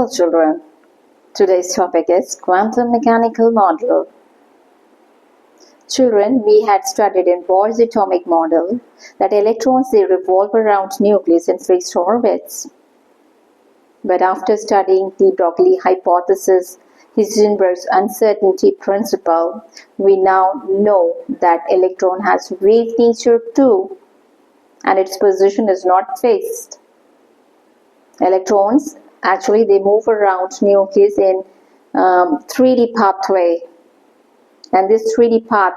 Hello children, today's topic is quantum mechanical model. Children, we had studied in Bohr's atomic model that electrons they revolve around nucleus in fixed orbits. But after studying the Broglie hypothesis, Heisenberg's uncertainty principle, we now know that electron has wave nature too, and its position is not fixed. Electrons actually they move around nucleus in 3D pathway, and this 3D path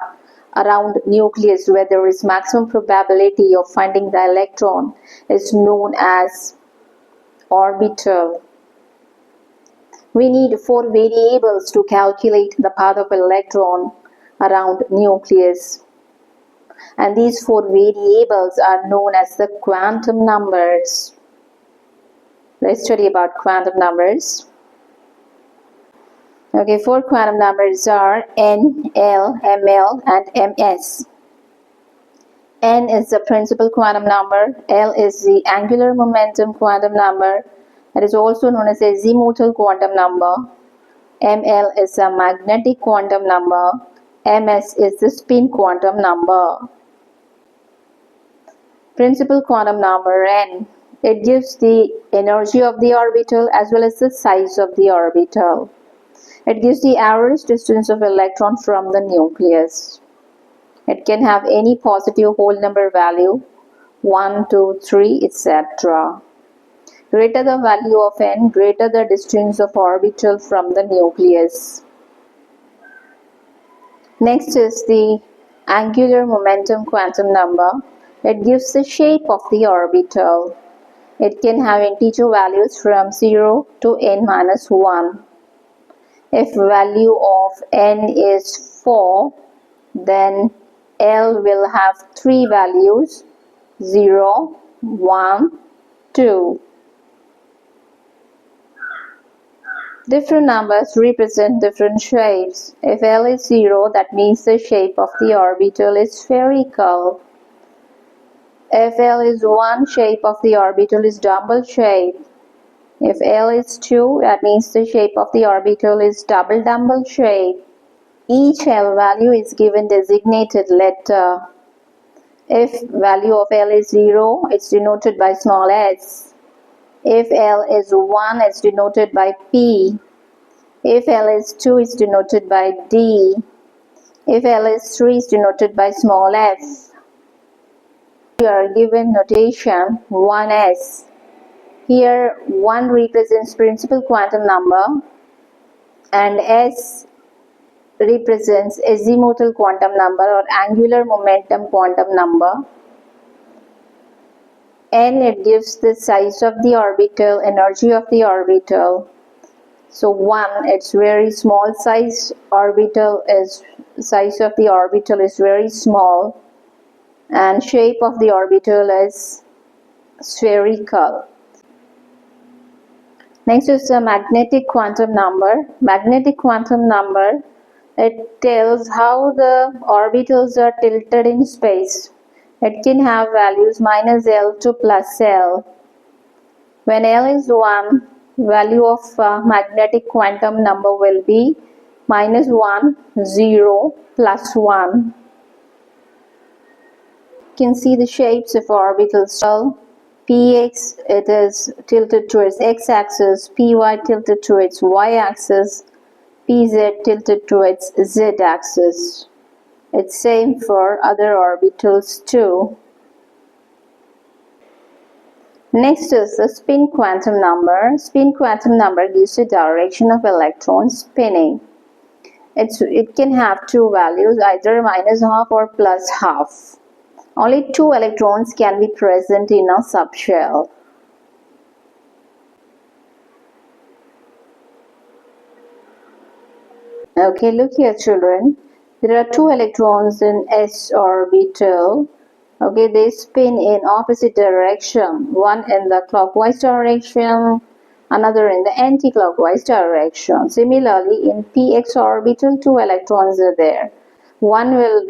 around nucleus where there is maximum probability of finding the electron is known as orbital. We need 4 variables to calculate the path of an electron around nucleus, and these 4 variables are known as the quantum numbers. Let's study about quantum numbers. Okay, 4 quantum numbers are N, L, ML, and MS. N is the principal quantum number. L is the angular momentum quantum number. It is also known as the azimuthal quantum number. ML is the magnetic quantum number. MS is the spin quantum number. Principal quantum number N. It gives the energy of the orbital as well as the size of the orbital. It gives the average distance of electron from the nucleus. It can have any positive whole number value, 1, 2, 3, etc. Greater the value of n, greater the distance of orbital from the nucleus. Next is the angular momentum quantum number. It gives the shape of the orbital. It can have integer values from 0 to n minus 1. If value of n is 4, then L will have 3 values, 0, 1, 2. Different numbers represent different shapes. If L is 0, that means the shape of the orbital is spherical. If L is 1, shape of the orbital is double shape. If L is 2, that means the shape of the orbital is double shape. Each L value is given designated letter. If value of L is 0, it's denoted by small s. If L is 1, it's denoted by P. If L is 2, it's denoted by D. If L is 3, it's denoted by small f. We are given notation 1s. Here 1 represents principal quantum number and s represents azimuthal quantum number or angular momentum quantum number. N, it gives the size of the orbital, energy of the orbital. So 1, it's very small size orbital, is size of the orbital is very small, and shape of the orbital is spherical. Next is the magnetic quantum number. Magnetic quantum number, it tells how the orbitals are tilted in space. It can have values minus L to plus L. When L is 1, value of magnetic quantum number will be minus 1, 0, plus 1. You can see the shapes of orbitals. Px, it is tilted to its x-axis, Py tilted to its y-axis, Pz tilted to its z-axis. It's same for other orbitals too. Next is the spin quantum number. Spin quantum number gives the direction of electrons spinning. It can have 2 values, either minus half or plus half. Only 2 electrons can be present in a subshell. Okay, look here children. There are 2 electrons in s orbital. Okay, they spin in opposite direction. One in the clockwise direction, another in the anti-clockwise direction. Similarly, in px orbital, 2 electrons are there. One will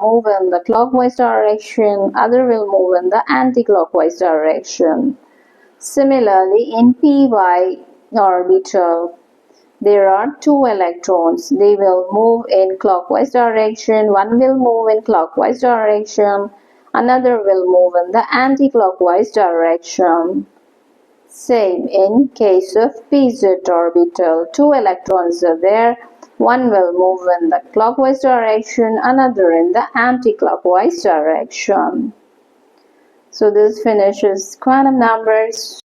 move in the clockwise direction, other will move in the anti-clockwise direction. Similarly, in Py, orbital. There are two electrons. They will move in clockwise direction. One will move in clockwise direction. Another will move in the anti-clockwise direction. Same in case of pz orbital. Two electrons are there. One will move in the clockwise direction, another in the anti-clockwise direction. So this finishes quantum numbers.